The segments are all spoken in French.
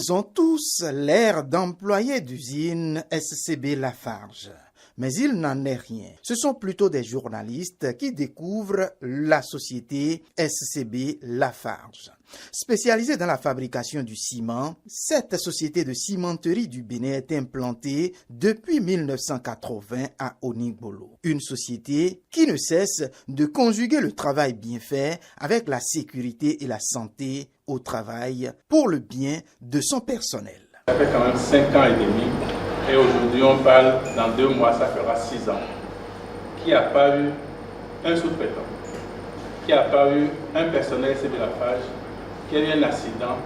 Ils ont tous l'air d'employés d'usine SCB Lafarge. Mais il n'en est rien. Ce sont plutôt des journalistes qui découvrent la société SCB Lafarge. Spécialisée dans la fabrication du ciment, cette société de cimenterie du Bénin est implantée depuis 1980 à Onigbolo. Une société qui ne cesse de conjuguer le travail bien fait avec la sécurité et la santé au travail pour le bien de son personnel. Ça fait quand même 5 ans et demi. Et aujourd'hui, on parle, dans 2 mois, ça fera 6 ans, qu'il n'y a pas eu un sous-traitant, qu'il n'y a pas eu un personnel SCB Lafarge, qu'il y a eu un accident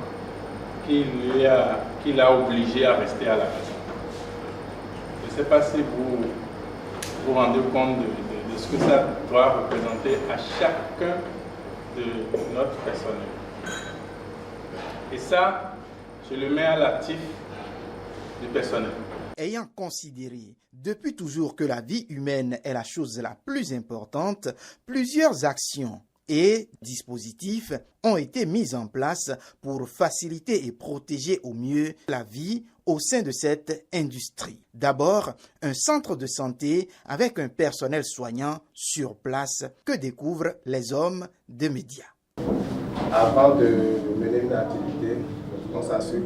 qui l'a obligé à rester à la maison. Je ne sais pas si vous vous rendez compte de ce que ça doit représenter à chacun de notre personnel. Et ça, je le mets à l'actif du personnel. Ayant considéré depuis toujours que la vie humaine est la chose la plus importante, plusieurs actions et dispositifs ont été mis en place pour faciliter et protéger au mieux la vie au sein de cette industrie. D'abord, un centre de santé avec un personnel soignant sur place que découvrent les hommes de médias. Avant de mener une activité, on s'assure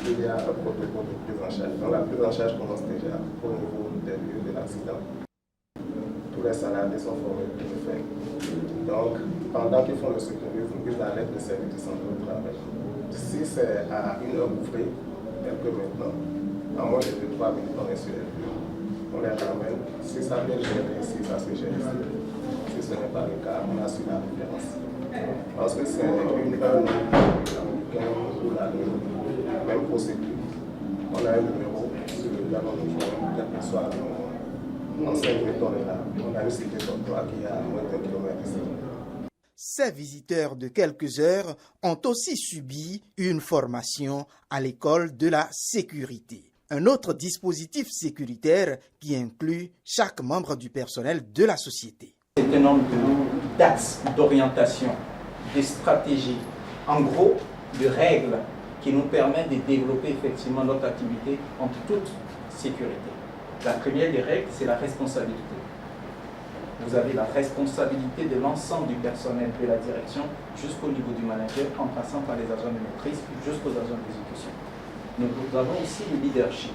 qu'il y a un protocole de prise en charge. Donc la prise en charge commence déjà au niveau des lieux de l'accident. Tous les salariés sont formés pour le faire. Donc pendant qu'ils font le secourisme, ils alertent le service de santé au travail. Si c'est à une heure ouvrée, tel que maintenant, en moins de 2-3 minutes, on est sur les lieux. On les ramène. Si ça vient gérer ici, ça se gère ici. Si ce n'est pas le cas, on assure la référence. Parce que c'est une heure ou la nuit, même procédure. On a un numéro sur lequel on nous voit, quel que soit en 5 minutes, on est là. On a une cité d'emploi qui est à moins d'un kilomètre ici. Ces visiteurs de quelques heures ont aussi subi une formation à l'école de la sécurité. Un autre dispositif sécuritaire qui inclut chaque membre du personnel de la société. C'est un nombre d'axes d'orientation, de stratégies, en gros, de règles qui nous permettent de développer effectivement notre activité en toute sécurité. La première des règles, c'est la responsabilité. Vous avez la responsabilité de l'ensemble du personnel de la direction jusqu'au niveau du manager, en passant par les agents de maîtrise jusqu'aux agents d'exécution. Nous avons aussi le leadership.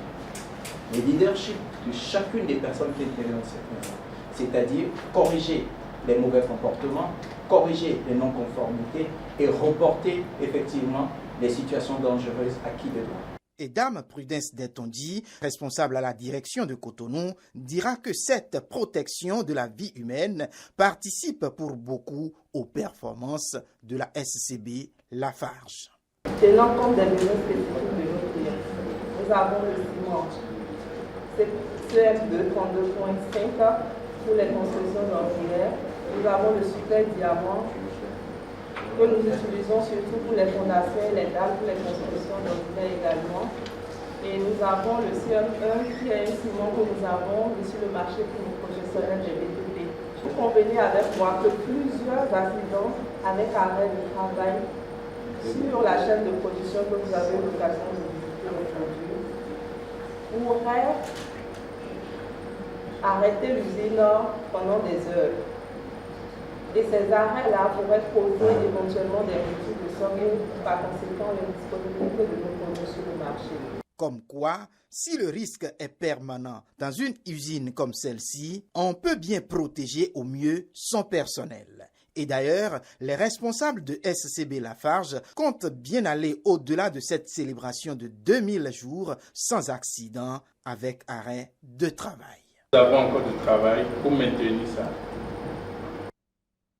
Le leadership de chacune des personnes qui est dans cette maison, c'est-à-dire corriger les mauvais comportements, corriger les non-conformités et reporter effectivement les situations dangereuses à qui de droit. Et Dame Prudence Detonji, responsable à la direction de Cotonou, dira que cette protection de la vie humaine participe pour beaucoup aux performances de la SCB Lafarge. Tenant compte des besoins spécifiques de nos clients, nous avons le ciment CM2 32.5 pour les constructions ordinaires. Nous avons le super diamant que nous utilisons surtout pour les fondations et les dalles pour les constructions ordinaires également. Et nous avons le CM1 qui est un ciment que nous avons sur le marché pour nos professionnels de BTP. Vous convenez avec moi que plusieurs accidents avec arrêt de travail sur la chaîne de production que vous avez l'occasion de visiter aujourd'hui pourraient arrêter l'usine pendant des heures. Et ces arrêts-là pourraient causer éventuellement des ruptures de stock et par conséquent l'indisponibilité de nos produits sur le marché. Comme quoi, si le risque est permanent dans une usine comme celle-ci, on peut bien protéger au mieux son personnel. Et d'ailleurs, les responsables de SCB Lafarge comptent bien aller au-delà de cette célébration de 2000 jours sans accident avec arrêt de travail. Nous avons encore du travail pour maintenir ça.